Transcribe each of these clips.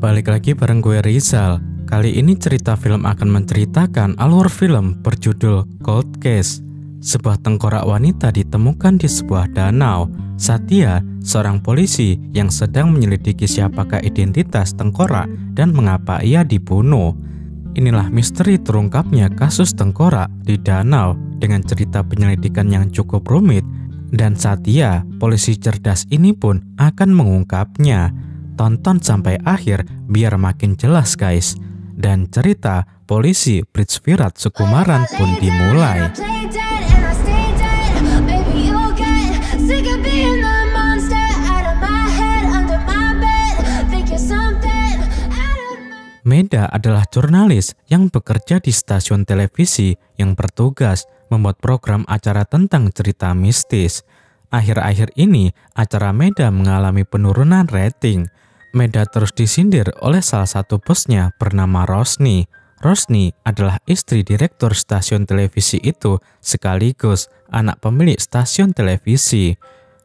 Balik lagi bareng gue Rizal. Kali ini cerita film akan menceritakan alur film berjudul Cold Case. Sebuah tengkorak wanita ditemukan di sebuah danau. Satya, seorang polisi yang sedang menyelidiki siapakah identitas tengkorak dan mengapa ia dibunuh. Inilah misteri terungkapnya kasus tengkorak di danau dengan cerita penyelidikan yang cukup rumit, dan Satya, polisi cerdas ini pun akan mengungkapnya. Tonton sampai akhir biar makin jelas guys. Dan cerita polisi Prithvirat Sukumaran pun dimulai. Meda adalah jurnalis yang bekerja di stasiun televisi yang bertugas membuat program acara tentang cerita mistis. Akhir-akhir ini, acara Meda mengalami penurunan rating. Meda terus disindir oleh salah satu bosnya bernama Rosni. Rosni adalah istri direktur stasiun televisi itu sekaligus anak pemilik stasiun televisi.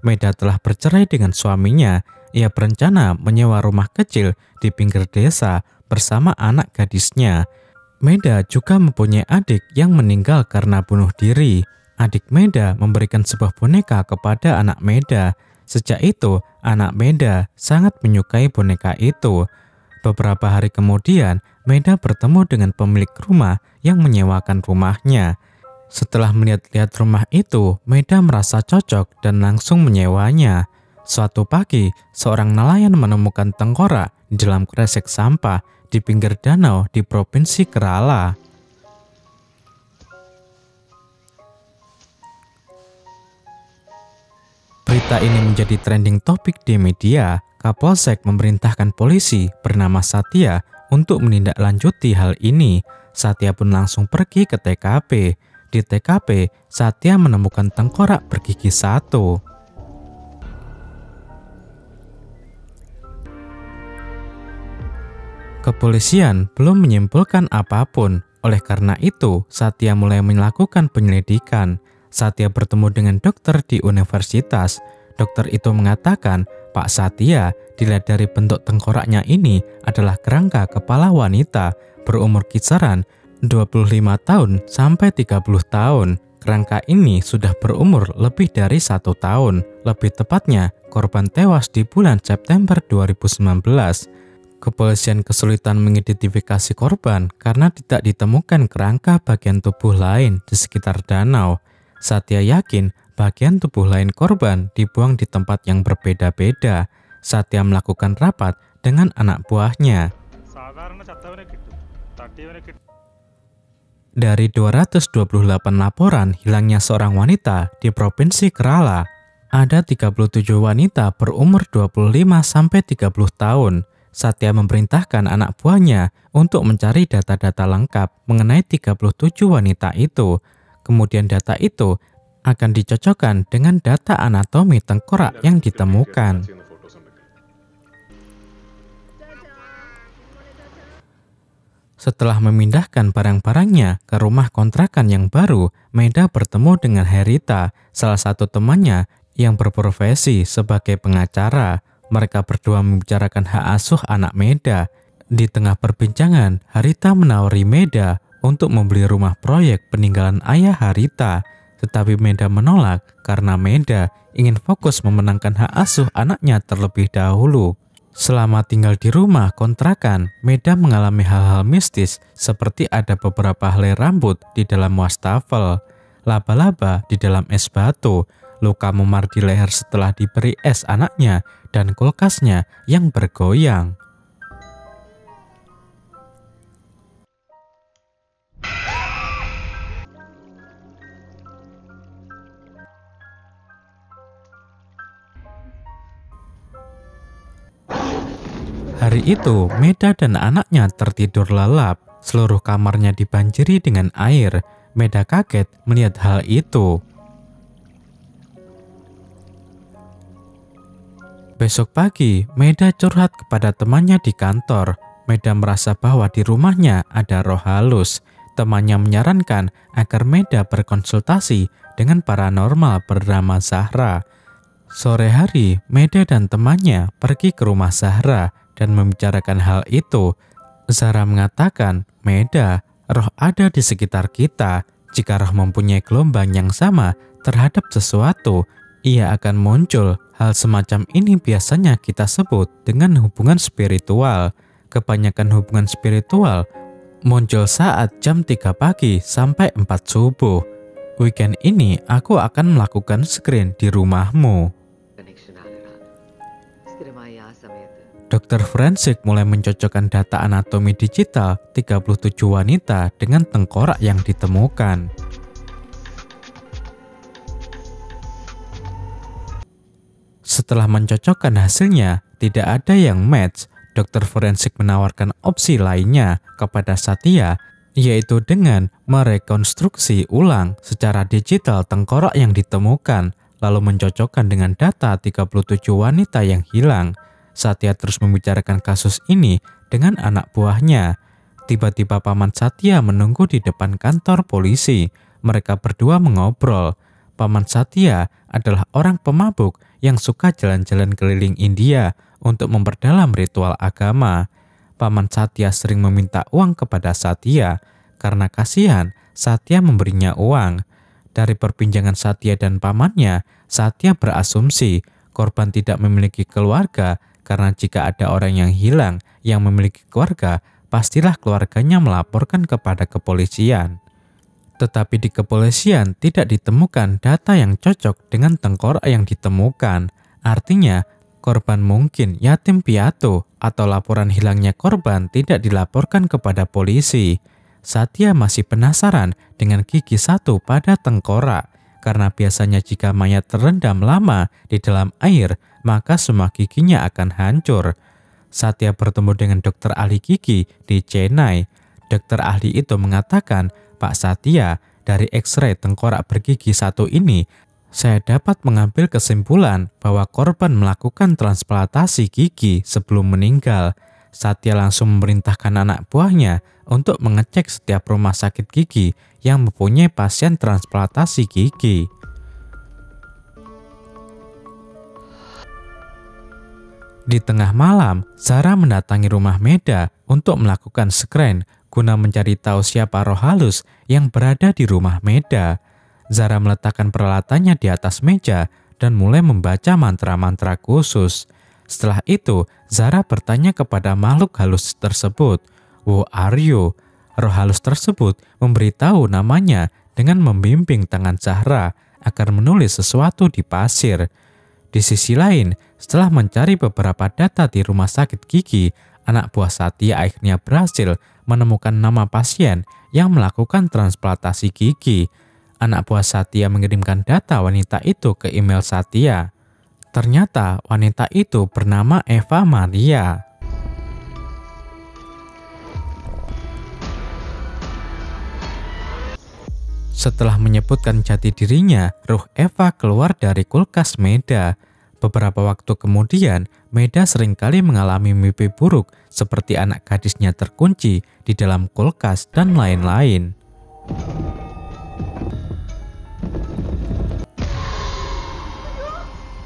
Meda telah bercerai dengan suaminya. Ia berencana menyewa rumah kecil di pinggir desa bersama anak gadisnya. Meda juga mempunyai adik yang meninggal karena bunuh diri. Adik Meda memberikan sebuah boneka kepada anak Meda. Sejak itu, anak Meda sangat menyukai boneka itu. Beberapa hari kemudian, Meda bertemu dengan pemilik rumah yang menyewakan rumahnya. Setelah melihat-lihat rumah itu, Meda merasa cocok dan langsung menyewanya. Suatu pagi, seorang nelayan menemukan tengkorak di dalam kresek sampah di pinggir danau di Provinsi Kerala. Berita ini menjadi trending topik di media. Kapolsek memerintahkan polisi bernama Satya untuk menindaklanjuti hal ini. Satya pun langsung pergi ke TKP. Di TKP, Satya menemukan tengkorak bergigi satu. Kepolisian belum menyimpulkan apapun. Oleh karena itu, Satya mulai melakukan penyelidikan. Satya bertemu dengan dokter di universitas. Dokter itu mengatakan, Pak Satya, dilihat dari bentuk tengkoraknya ini adalah kerangka kepala wanita berumur kisaran 25 tahun sampai 30 tahun. Kerangka ini sudah berumur lebih dari 1 tahun. Lebih tepatnya, korban tewas di bulan September 2019. Kepolisian kesulitan mengidentifikasi korban karena tidak ditemukan kerangka bagian tubuh lain di sekitar danau. Satya yakin bagian tubuh lain korban dibuang di tempat yang berbeda-beda. Satya melakukan rapat dengan anak buahnya. Dari 228 laporan hilangnya seorang wanita di Provinsi Kerala, ada 37 wanita berumur 25-30 tahun. Satya memerintahkan anak buahnya untuk mencari data-data lengkap mengenai 37 wanita itu. Kemudian data itu akan dicocokkan dengan data anatomi tengkorak yang ditemukan. Setelah memindahkan barang-barangnya ke rumah kontrakan yang baru, Meda bertemu dengan Herita, salah satu temannya yang berprofesi sebagai pengacara. Mereka berdua membicarakan hak asuh anak Meda. Di tengah perbincangan, Herita menawari Meda untuk membeli rumah proyek peninggalan ayah Herita, tetapi Meda menolak karena Meda ingin fokus memenangkan hak asuh anaknya terlebih dahulu. Selama tinggal di rumah kontrakan, Meda mengalami hal-hal mistis seperti ada beberapa helai rambut di dalam wastafel, laba-laba di dalam es batu, luka memar di leher setelah diberi es anaknya, dan kulkasnya yang bergoyang. Hari itu, Meda dan anaknya tertidur lelap. Seluruh kamarnya dibanjiri dengan air. Meda kaget melihat hal itu. Besok pagi, Meda curhat kepada temannya di kantor. Meda merasa bahwa di rumahnya ada roh halus. Temannya menyarankan agar Meda berkonsultasi dengan paranormal bernama Zahra. Sore hari, Meda dan temannya pergi ke rumah Zahra. dan membicarakan hal itu. Zara mengatakan, Meda, roh ada di sekitar kita. Jika roh mempunyai gelombang yang sama terhadap sesuatu, ia akan muncul. Hal semacam ini biasanya kita sebut dengan hubungan spiritual. Kebanyakan hubungan spiritual muncul saat jam 3 pagi sampai 4 subuh. Weekend ini aku akan melakukan screen di rumahmu. Dokter forensik mulai mencocokkan data anatomi digital 37 wanita dengan tengkorak yang ditemukan. Setelah mencocokkan hasilnya, tidak ada yang match. Dokter forensik menawarkan opsi lainnya kepada Satya, yaitu dengan merekonstruksi ulang secara digital tengkorak yang ditemukan, lalu mencocokkan dengan data 37 wanita yang hilang. Satya terus membicarakan kasus ini dengan anak buahnya. Tiba-tiba Paman Satya menunggu di depan kantor polisi. Mereka berdua mengobrol. Paman Satya adalah orang pemabuk yang suka jalan-jalan keliling India untuk memperdalam ritual agama. Paman Satya sering meminta uang kepada Satya. Karena kasihan, Satya memberinya uang. Dari perbincangan Satya dan pamannya, Satya berasumsi korban tidak memiliki keluarga, karena jika ada orang yang hilang yang memiliki keluarga, pastilah keluarganya melaporkan kepada kepolisian. Tetapi di kepolisian tidak ditemukan data yang cocok dengan tengkorak yang ditemukan. Artinya, korban mungkin yatim piatu atau laporan hilangnya korban tidak dilaporkan kepada polisi. Satya masih penasaran dengan gigi satu pada tengkorak, karena biasanya jika mayat terendam lama di dalam air, maka semua giginya akan hancur. Satya bertemu dengan dokter ahli gigi di Chennai. Dokter ahli itu mengatakan, Pak Satya, dari X-ray tengkorak bergigi satu ini, saya dapat mengambil kesimpulan bahwa korban melakukan transplantasi gigi sebelum meninggal. Satya langsung memerintahkan anak buahnya untuk mengecek setiap rumah sakit gigi yang mempunyai pasien transplantasi gigi. Di tengah malam, Zara mendatangi rumah Meda untuk melakukan screen guna mencari tahu siapa roh halus yang berada di rumah Meda. Zara meletakkan peralatannya di atas meja dan mulai membaca mantra-mantra khusus. Setelah itu, Zara bertanya kepada makhluk halus tersebut, "Who are you?" Roh halus tersebut memberitahu namanya dengan membimbing tangan Zahra agar menulis sesuatu di pasir. Di sisi lain, setelah mencari beberapa data di rumah sakit gigi, anak buah Satya akhirnya berhasil menemukan nama pasien yang melakukan transplantasi gigi. Anak buah Satya mengirimkan data wanita itu ke email Satya. Ternyata wanita itu bernama Eva Maria. Setelah menyebutkan jati dirinya, ruh Eva keluar dari kulkas Meda. Beberapa waktu kemudian, Meda seringkali mengalami mimpi buruk seperti anak gadisnya terkunci di dalam kulkas dan lain-lain.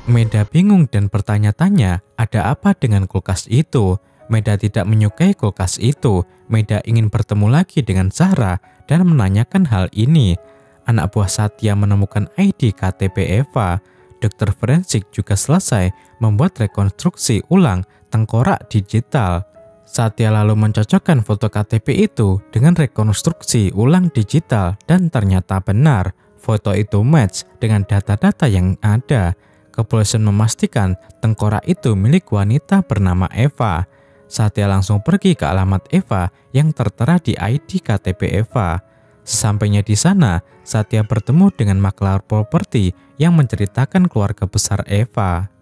Meda bingung dan bertanya-tanya, ada apa dengan kulkas itu? Meda tidak menyukai kulkas itu. Meda ingin bertemu lagi dengan Zahra dan menanyakan hal ini. Anak buah Satya menemukan ID KTP Eva. Dokter forensik juga selesai membuat rekonstruksi ulang tengkorak digital. Satya lalu mencocokkan foto KTP itu dengan rekonstruksi ulang digital dan ternyata benar. Foto itu match dengan data-data yang ada. Kepolisian memastikan tengkorak itu milik wanita bernama Eva. Satya langsung pergi ke alamat Eva yang tertera di ID KTP Eva. Sesampainya di sana, Satya bertemu dengan maklar properti yang menceritakan keluarga besar Eva.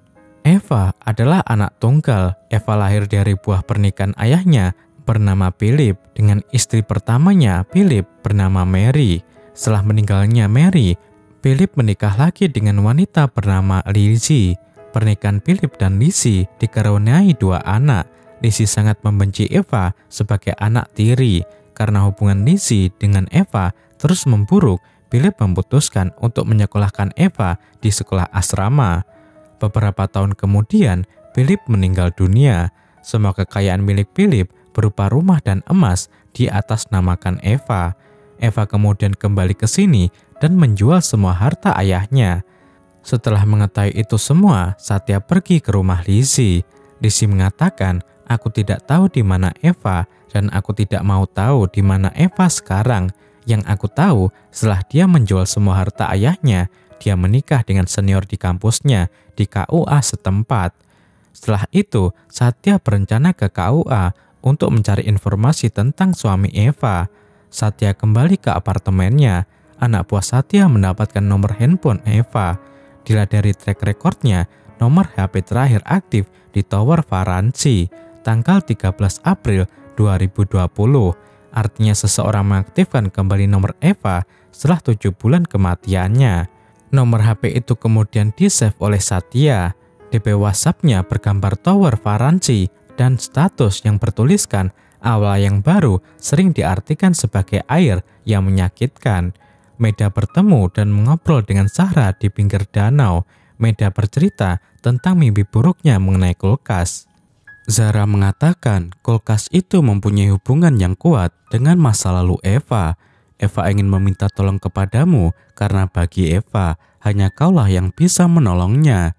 Eva adalah anak tunggal. Eva lahir dari buah pernikahan ayahnya bernama Philip dengan istri pertamanya Philip bernama Mary. Setelah meninggalnya Mary, Philip menikah lagi dengan wanita bernama Lizzie. Pernikahan Philip dan Lizzie dikaruniai 2 anak. Lizzie sangat membenci Eva sebagai anak tiri. Karena hubungan Lizzie dengan Eva terus memburuk, Philip memutuskan untuk menyekolahkan Eva di sekolah asrama. Beberapa tahun kemudian, Philip meninggal dunia. semua kekayaan milik Philip berupa rumah dan emas diatasnamakan Eva. Eva kemudian kembali ke sini dan menjual semua harta ayahnya. Setelah mengetahui itu semua, Satya pergi ke rumah Lizzie. Lizzie mengatakan, "Aku tidak tahu di mana Eva dan aku tidak mau tahu di mana Eva sekarang. Yang aku tahu, setelah dia menjual semua harta ayahnya, dia menikah dengan senior di kampusnya di KUA setempat." Setelah itu, Satya berencana ke KUA untuk mencari informasi tentang suami Eva. Satya kembali ke apartemennya. Anak buah Satya mendapatkan nomor handphone Eva. Dilihat dari track recordnya, nomor HP terakhir aktif di Tower Varanasi, tanggal 13 April 2020. Artinya seseorang mengaktifkan kembali nomor Eva setelah 7 bulan kematiannya. Nomor HP itu kemudian di-save oleh Satya. DP WhatsApp-nya bergambar Tower Varanasi dan status yang bertuliskan awal yang baru sering diartikan sebagai air yang menyakitkan. Meda bertemu dan mengobrol dengan Zahra di pinggir danau. Meda bercerita tentang mimpi buruknya mengenai kulkas. Zahra mengatakan kulkas itu mempunyai hubungan yang kuat dengan masa lalu Eva. Eva ingin meminta tolong kepadamu karena bagi Eva hanya kaulah yang bisa menolongnya.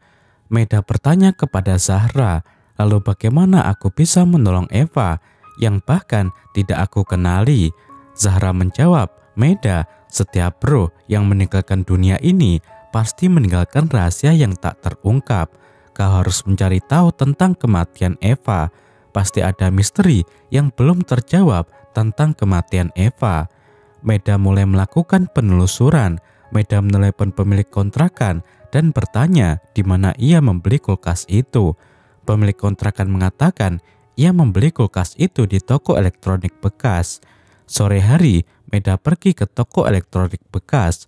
Meda bertanya kepada Zahra, lalu bagaimana aku bisa menolong Eva yang bahkan tidak aku kenali? Zahra menjawab, Meda, setiap bro yang meninggalkan dunia ini pasti meninggalkan rahasia yang tak terungkap. Kau harus mencari tahu tentang kematian Eva. Pasti ada misteri yang belum terjawab tentang kematian Eva. Meda mulai melakukan penelusuran. Meda menelepon pemilik kontrakan dan bertanya di mana ia membeli kulkas itu. Pemilik kontrakan mengatakan ia membeli kulkas itu di toko elektronik bekas. Sore hari, Meda pergi ke toko elektronik bekas.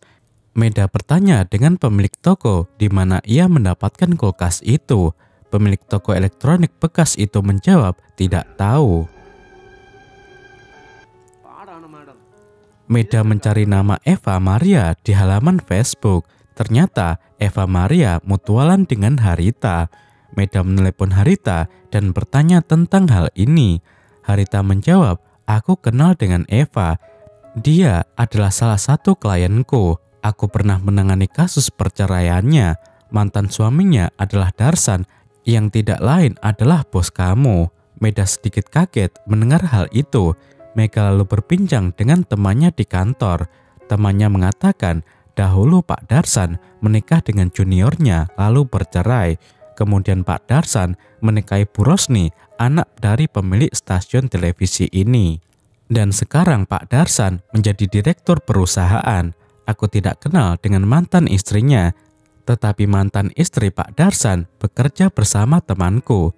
Meda bertanya dengan pemilik toko di mana ia mendapatkan kulkas itu. Pemilik toko elektronik bekas itu menjawab tidak tahu. Meda mencari nama Eva Maria di halaman Facebook. Ternyata Eva Maria mutualan dengan Harita. Meda menelepon Harita dan bertanya tentang hal ini. Harita menjawab, aku kenal dengan Eva. Dia adalah salah satu klienku. Aku pernah menangani kasus perceraiannya. Mantan suaminya adalah Darsan yang tidak lain adalah bos kamu. Meda sedikit kaget mendengar hal itu. Mega lalu berbincang dengan temannya di kantor. Temannya mengatakan dahulu Pak Darsan menikah dengan juniornya lalu bercerai. Kemudian Pak Darsan menikahi Bu Rosni, anak dari pemilik stasiun televisi ini. Dan sekarang Pak Darsan menjadi direktur perusahaan. Aku tidak kenal dengan mantan istrinya, tetapi mantan istri Pak Darsan bekerja bersama temanku.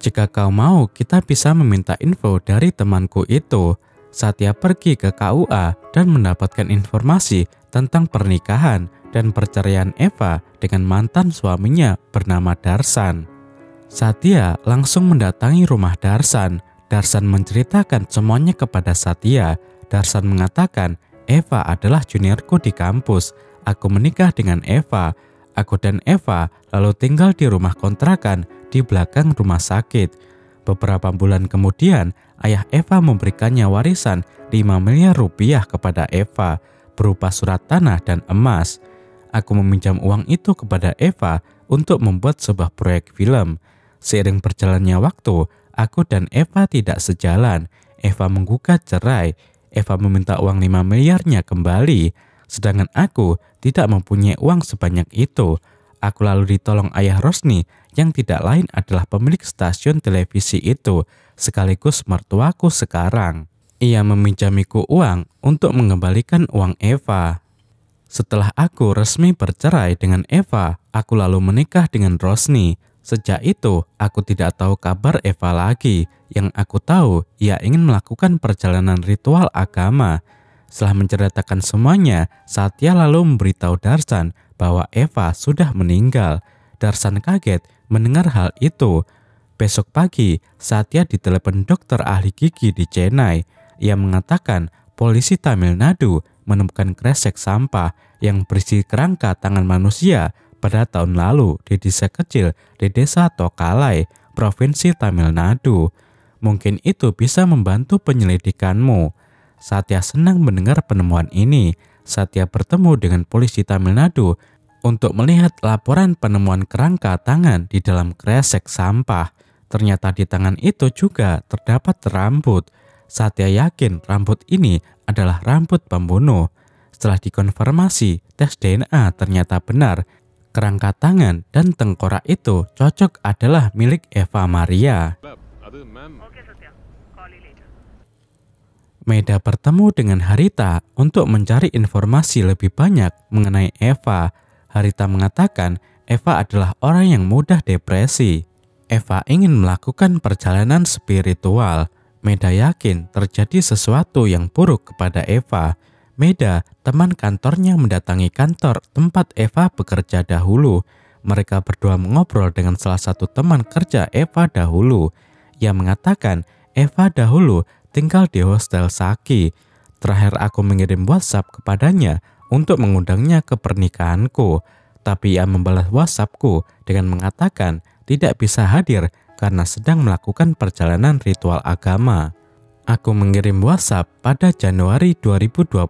Jika kau mau, kita bisa meminta info dari temanku itu. Satya pergi ke KUA dan mendapatkan informasi tentang pernikahan dan perceraian Eva dengan mantan suaminya bernama Darsan. Satya langsung mendatangi rumah Darsan. Darsan menceritakan semuanya kepada Satya. Darsan mengatakan, Eva adalah juniorku di kampus. Aku menikah dengan Eva. Aku dan Eva lalu tinggal di rumah kontrakan di belakang rumah sakit. Beberapa bulan kemudian, ayah Eva memberikannya warisan 5 miliar rupiah kepada Eva berupa surat tanah dan emas. Aku meminjam uang itu kepada Eva untuk membuat sebuah proyek film. Seiring berjalannya waktu, aku dan Eva tidak sejalan. Eva menggugat cerai. Eva meminta uang 5 miliarnya kembali, sedangkan aku tidak mempunyai uang sebanyak itu. Aku lalu ditolong ayah Rosni yang tidak lain adalah pemilik stasiun televisi itu, sekaligus mertuaku sekarang. Ia meminjamiku uang untuk mengembalikan uang Eva. Setelah aku resmi bercerai dengan Eva, aku lalu menikah dengan Rosni. Sejak itu, aku tidak tahu kabar Eva lagi. Yang aku tahu, ia ingin melakukan perjalanan ritual agama. Setelah menceritakan semuanya, Satya lalu memberitahu Darsan bahwa Eva sudah meninggal. Darsan kaget mendengar hal itu. Besok pagi, Satya ditelepon dokter ahli gigi di Chennai. Ia mengatakan polisi Tamil Nadu menemukan kresek sampah yang berisi kerangka tangan manusia pada tahun lalu di desa kecil di desa Tokalai. Provinsi Tamil Nadu. Mungkin itu bisa membantu penyelidikanmu. Satya senang mendengar penemuan ini. Satya bertemu dengan polisi Tamil Nadu untuk melihat laporan penemuan kerangka tangan di dalam kresek sampah. Ternyata di tangan itu juga terdapat rambut. Satya yakin rambut ini adalah rambut pembunuh. Setelah dikonfirmasi, tes DNA ternyata benar. Kerangka tangan dan tengkorak itu cocok adalah milik Eva Maria. Meda bertemu dengan Harita untuk mencari informasi lebih banyak mengenai Eva. Harita mengatakan Eva adalah orang yang mudah depresi. Eva ingin melakukan perjalanan spiritual. Meda yakin terjadi sesuatu yang buruk kepada Eva. Meda, teman kantornya, mendatangi kantor tempat Eva bekerja dahulu. Mereka berdua mengobrol dengan salah satu teman kerja Eva dahulu. Ia mengatakan Eva dahulu tinggal di hostel Saki. Terakhir aku mengirim WhatsApp kepadanya untuk mengundangnya ke pernikahanku. Tapi ia membalas WhatsAppku dengan mengatakan tidak bisa hadir karena sedang melakukan perjalanan ritual agama. Aku mengirim WhatsApp pada Januari 2020.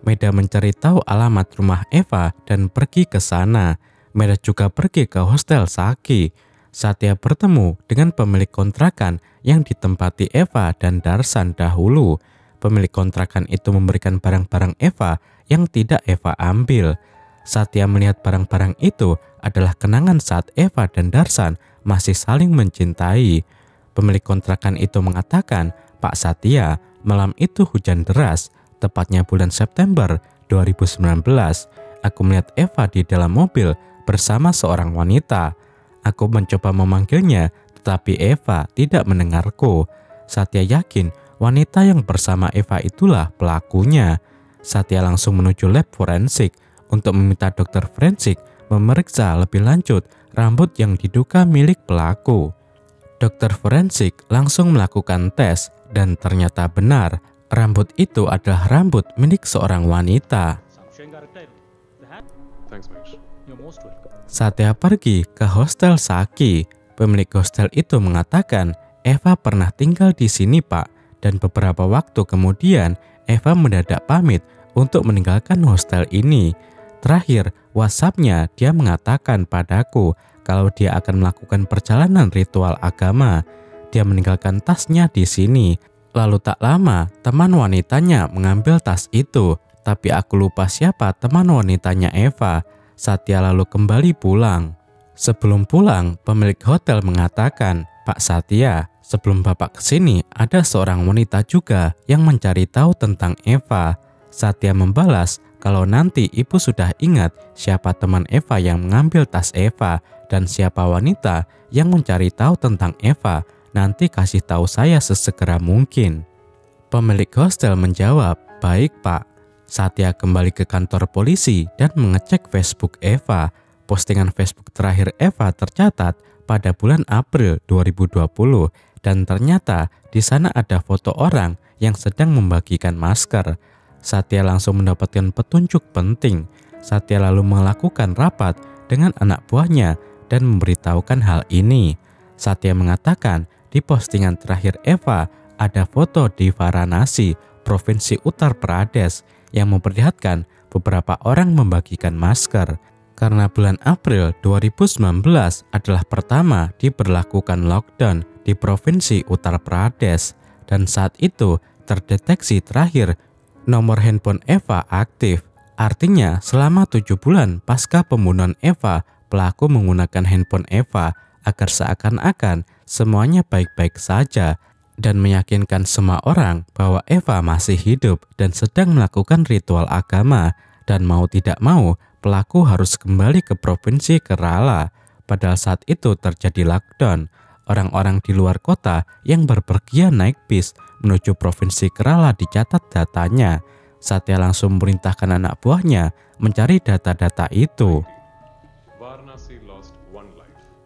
Meda mencari tahu alamat rumah Eva dan pergi ke sana. Meda juga pergi ke hostel Saki. Satya bertemu dengan pemilik kontrakan yang ditempati Eva dan Darsan dahulu. Pemilik kontrakan itu memberikan barang-barang Eva yang tidak Eva ambil. Satya melihat barang-barang itu adalah kenangan saat Eva dan Darsan masih saling mencintai. Pemilik kontrakan itu mengatakan, Pak Satya, malam itu hujan deras, tepatnya bulan September 2019. Aku melihat Eva di dalam mobil bersama seorang wanita. Aku mencoba memanggilnya, tetapi Eva tidak mendengarku. Satya yakin wanita yang bersama Eva itulah pelakunya. Satya langsung menuju lab forensik untuk meminta dokter forensik memeriksa lebih lanjut rambut yang diduga milik pelaku. Dokter forensik langsung melakukan tes dan ternyata benar, rambut itu adalah rambut milik seorang wanita. Satya pergi ke hostel Saki. Pemilik hostel itu mengatakan, Eva pernah tinggal di sini, Pak. Dan beberapa waktu kemudian, Eva mendadak pamit untuk meninggalkan hostel ini. Terakhir, WhatsApp-nya dia mengatakan padaku kalau dia akan melakukan perjalanan ritual agama. Dia meninggalkan tasnya di sini. Lalu tak lama, teman wanitanya mengambil tas itu. Tapi aku lupa siapa teman wanitanya Eva. Satya lalu kembali pulang. Sebelum pulang, pemilik hotel mengatakan, Pak Satya, sebelum Bapak kesini, ada seorang wanita juga yang mencari tahu tentang Eva. Satya membalas, kalau nanti ibu sudah ingat siapa teman Eva yang mengambil tas Eva dan siapa wanita yang mencari tahu tentang Eva, nanti kasih tahu saya sesegera mungkin. Pemilik hostel menjawab, baik Pak. Satya kembali ke kantor polisi dan mengecek Facebook Eva. Postingan Facebook terakhir Eva tercatat pada bulan April 2020 dan ternyata di sana ada foto orang yang sedang membagikan masker. Satya langsung mendapatkan petunjuk penting. Satya lalu melakukan rapat dengan anak buahnya dan memberitahukan hal ini. Satya mengatakan di postingan terakhir Eva ada foto di Varanasi, Provinsi Uttar Pradesh, yang memperlihatkan beberapa orang membagikan masker. Karena bulan April 2019 adalah pertama diberlakukan lockdown di Provinsi Uttar Pradesh, dan saat itu terdeteksi terakhir nomor handphone Eva aktif. Artinya selama 7 bulan pasca pembunuhan Eva, pelaku menggunakan handphone Eva agar seakan-akan semuanya baik-baik saja dan meyakinkan semua orang bahwa Eva masih hidup dan sedang melakukan ritual agama, dan mau tidak mau pelaku harus kembali ke Provinsi Kerala. Padahal saat itu terjadi lockdown. Orang-orang di luar kota yang berpergian naik bis menuju Provinsi Kerala dicatat datanya. Satya langsung memerintahkan anak buahnya mencari data-data itu.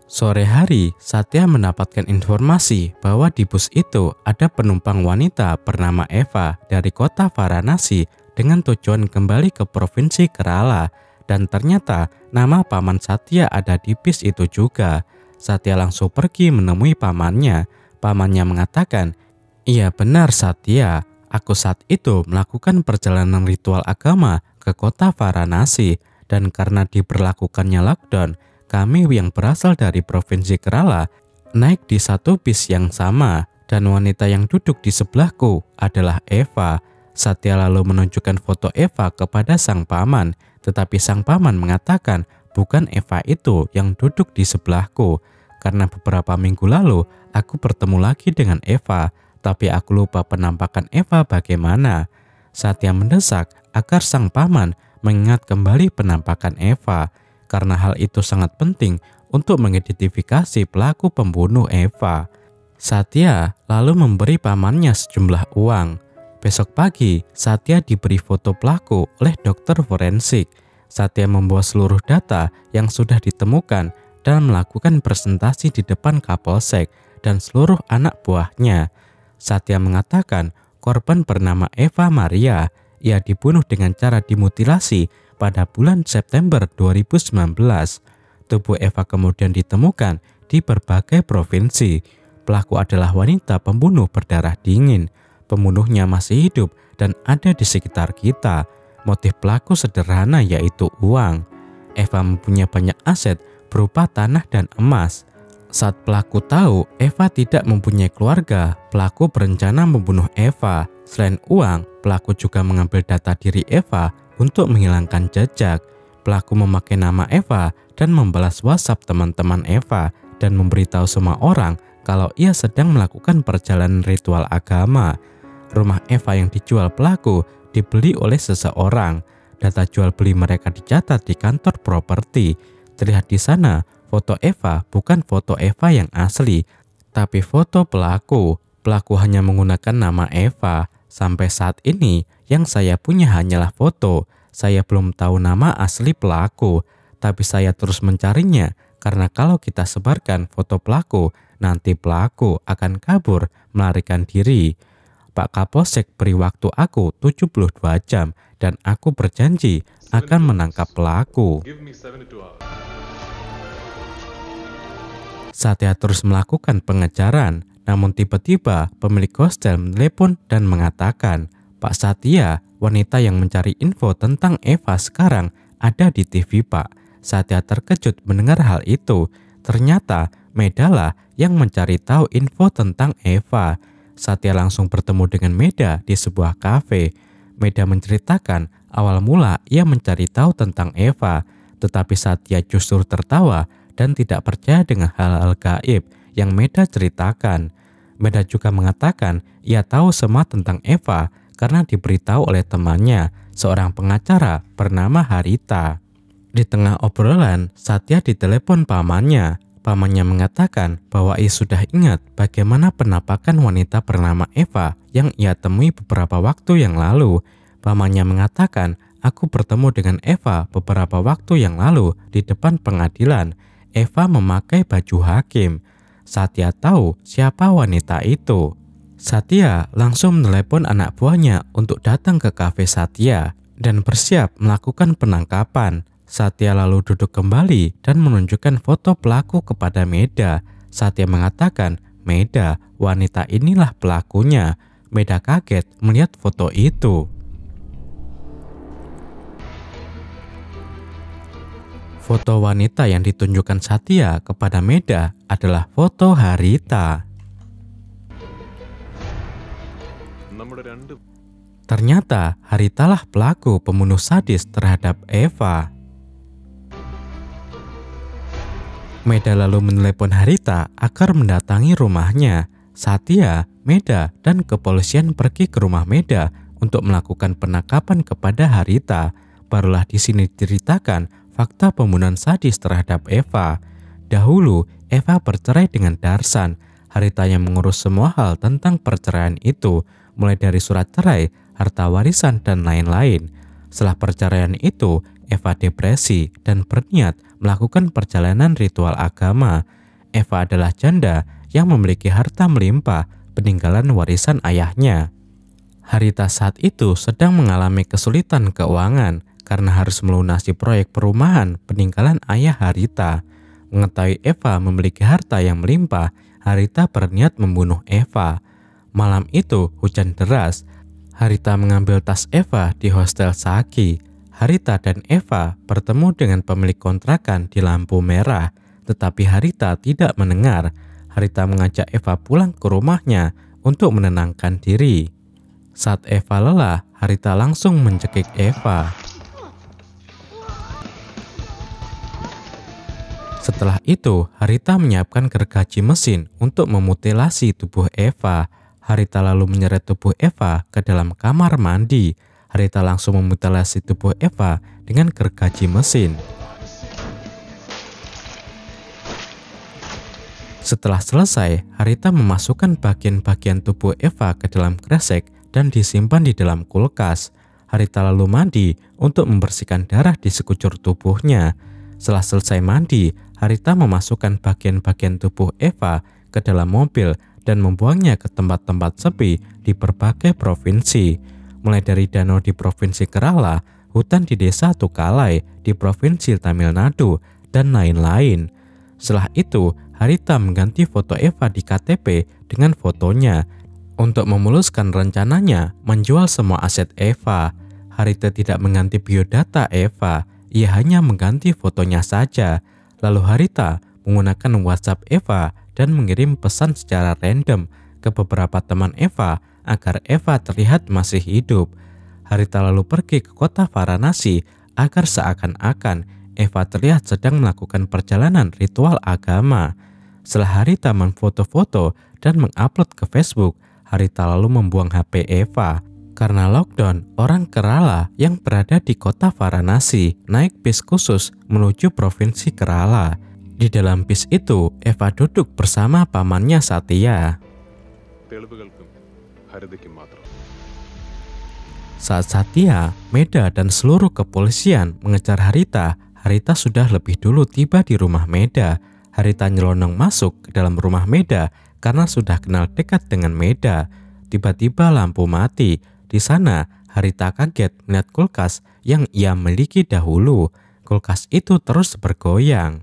Sore hari, Satya mendapatkan informasi bahwa di bus itu ada penumpang wanita bernama Eva dari kota Varanasi dengan tujuan kembali ke Provinsi Kerala. Dan ternyata nama paman Satya ada di bis itu juga. Satya langsung pergi menemui pamannya. Pamannya mengatakan, "Iya benar Satya, aku saat itu melakukan perjalanan ritual agama ke kota Varanasi, dan karena diberlakukannya lockdown, kami yang berasal dari Provinsi Kerala naik di satu bis yang sama, dan wanita yang duduk di sebelahku adalah Eva." Satya lalu menunjukkan foto Eva kepada sang paman, tetapi sang paman mengatakan bukan Eva itu yang duduk di sebelahku, karena beberapa minggu lalu aku bertemu lagi dengan Eva, tapi aku lupa penampakan Eva bagaimana. Satya mendesak agar sang paman mengingat kembali penampakan Eva, karena hal itu sangat penting untuk mengidentifikasi pelaku pembunuh Eva. Satya lalu memberi pamannya sejumlah uang. Besok pagi, Satya diberi foto pelaku oleh dokter forensik. Satya membawa seluruh data yang sudah ditemukan dan melakukan presentasi di depan Kapolsek dan seluruh anak buahnya. Satya mengatakan korban bernama Eva Maria. Ia dibunuh dengan cara dimutilasi pada bulan September 2019. Tubuh Eva kemudian ditemukan di berbagai provinsi. Pelaku adalah wanita pembunuh berdarah dingin. Pembunuhnya masih hidup dan ada di sekitar kita. Motif pelaku sederhana yaitu uang. Eva mempunyai banyak aset berupa tanah dan emas. Saat pelaku tahu Eva tidak mempunyai keluarga, pelaku berencana membunuh Eva. Selain uang, pelaku juga mengambil data diri Eva untuk menghilangkan jejak. Pelaku memakai nama Eva dan membalas WhatsApp teman-teman Eva dan memberitahu semua orang kalau ia sedang melakukan perjalanan ritual agama. Rumah Eva yang dijual pelaku dibeli oleh seseorang. Data jual beli mereka dicatat di kantor properti. Terlihat di sana foto Eva bukan foto Eva yang asli, tapi foto pelaku. Pelaku hanya menggunakan nama Eva. Sampai saat ini yang saya punya hanyalah foto. Saya belum tahu nama asli pelaku, tapi saya terus mencarinya karena kalau kita sebarkan foto pelaku, nanti pelaku akan kabur melarikan diri. Pak Kapolsek beri waktu aku 72 jam dan aku berjanji akan menangkap pelaku. Satya terus melakukan pengejaran, namun tiba-tiba pemilik hostel menelepon dan mengatakan, "Pak Satya, wanita yang mencari info tentang Eva sekarang ada di TV, Pak." Satya terkejut mendengar hal itu. Ternyata Medala yang mencari tahu info tentang Eva. Satya langsung bertemu dengan Meda di sebuah kafe. Meda menceritakan awal mula ia mencari tahu tentang Eva, tetapi Satya justru tertawa dan tidak percaya dengan hal-hal gaib yang Meda ceritakan. Meda juga mengatakan ia tahu semua tentang Eva karena diberitahu oleh temannya, seorang pengacara bernama Harita. Di tengah obrolan, Satya ditelepon pamannya. Pamannya mengatakan bahwa ia sudah ingat bagaimana penampakan wanita bernama Eva yang ia temui beberapa waktu yang lalu. Pamannya mengatakan, "Aku bertemu dengan Eva beberapa waktu yang lalu di depan pengadilan. Eva memakai baju hakim." Satya tahu siapa wanita itu. Satya langsung menelepon anak buahnya untuk datang ke kafe Satya dan bersiap melakukan penangkapan. Satya lalu duduk kembali dan menunjukkan foto pelaku kepada Meda. Satya mengatakan, "Meda, wanita inilah pelakunya." Meda kaget melihat foto itu. Foto wanita yang ditunjukkan Satya kepada Meda adalah foto Harita. Ternyata Haritalah pelaku pembunuh sadis terhadap Eva. Meda lalu menelepon Harita agar mendatangi rumahnya. Satya, Meda, dan kepolisian pergi ke rumah Meda untuk melakukan penangkapan kepada Harita. Barulah di sini diceritakan fakta pembunuhan sadis terhadap Eva. Dahulu, Eva bercerai dengan Darsan. Harita yang mengurus semua hal tentang perceraian itu, mulai dari surat cerai, harta warisan, dan lain-lain. Setelah perceraian itu, Eva depresi dan berniat melakukan perjalanan ritual agama. Eva adalah janda yang memiliki harta melimpah peninggalan warisan ayahnya. Harita saat itu sedang mengalami kesulitan keuangan karena harus melunasi proyek perumahan peninggalan ayah Harita. Mengetahui Eva memiliki harta yang melimpah, Harita berniat membunuh Eva. Malam itu hujan deras. Harita mengambil tas Eva di hostel Saki. Harita dan Eva bertemu dengan pemilik kontrakan di lampu merah, tetapi Harita tidak mendengar. Harita mengajak Eva pulang ke rumahnya untuk menenangkan diri. Saat Eva lelah, Harita langsung mencekik Eva. Setelah itu, Harita menyiapkan gergaji mesin untuk memutilasi tubuh Eva. Harita lalu menyeret tubuh Eva ke dalam kamar mandi. Harita langsung memutilasi tubuh Eva dengan gergaji mesin. Setelah selesai, Harita memasukkan bagian-bagian tubuh Eva ke dalam kresek dan disimpan di dalam kulkas. Harita lalu mandi untuk membersihkan darah di sekujur tubuhnya. Setelah selesai mandi, Harita memasukkan bagian-bagian tubuh Eva ke dalam mobil dan membuangnya ke tempat-tempat sepi di berbagai provinsi, mulai dari danau di Provinsi Kerala, hutan di desa Tukalai di Provinsi Tamil Nadu, dan lain-lain. Setelah itu, Harita mengganti foto Eva di KTP dengan fotonya untuk memuluskan rencananya menjual semua aset Eva. Harita tidak mengganti biodata Eva, ia hanya mengganti fotonya saja. Lalu Harita menggunakan WhatsApp Eva dan mengirim pesan secara random ke beberapa teman Eva agar Eva terlihat masih hidup. Harita lalu pergi ke kota Varanasi agar seakan-akan Eva terlihat sedang melakukan perjalanan ritual agama. Setelah Harita memfoto-foto dan mengupload ke Facebook, Harita lalu membuang HP Eva. Karena lockdown, orang Kerala yang berada di kota Varanasi naik bis khusus menuju Provinsi Kerala. Di dalam bis itu, Eva duduk bersama pamannya Satya. Saat Satya, Meda, dan seluruh kepolisian mengejar Harita, Harita sudah lebih dulu tiba di rumah Meda. Harita nyelonong masuk ke dalam rumah Meda karena sudah kenal dekat dengan Meda. Tiba-tiba lampu mati. Di sana, Harita kaget melihat kulkas yang ia miliki dahulu. Kulkas itu terus bergoyang.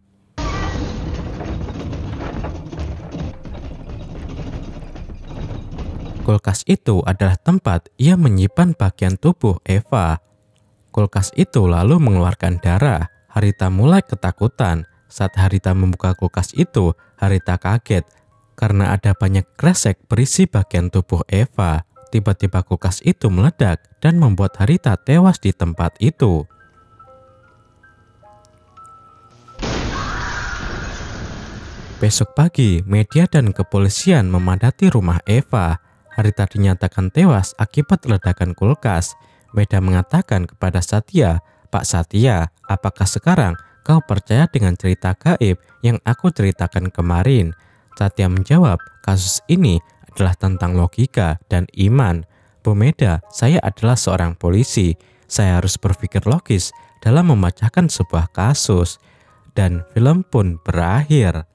Kulkas itu adalah tempat ia menyimpan bagian tubuh Eva. Kulkas itu lalu mengeluarkan darah. Harita mulai ketakutan. Saat Harita membuka kulkas itu, Harita kaget karena ada banyak kresek berisi bagian tubuh Eva. Tiba-tiba kulkas itu meledak dan membuat Harita tewas di tempat itu. Besok pagi, media dan kepolisian memadati rumah Eva. Harita dinyatakan tewas akibat ledakan kulkas. Meda mengatakan kepada Satya, "Pak Satya, apakah sekarang kau percaya dengan cerita gaib yang aku ceritakan kemarin?" Satya menjawab, "Kasus ini adalah tentang logika dan iman. Bu Meda, saya adalah seorang polisi. Saya harus berpikir logis dalam memecahkan sebuah kasus." Dan film pun berakhir.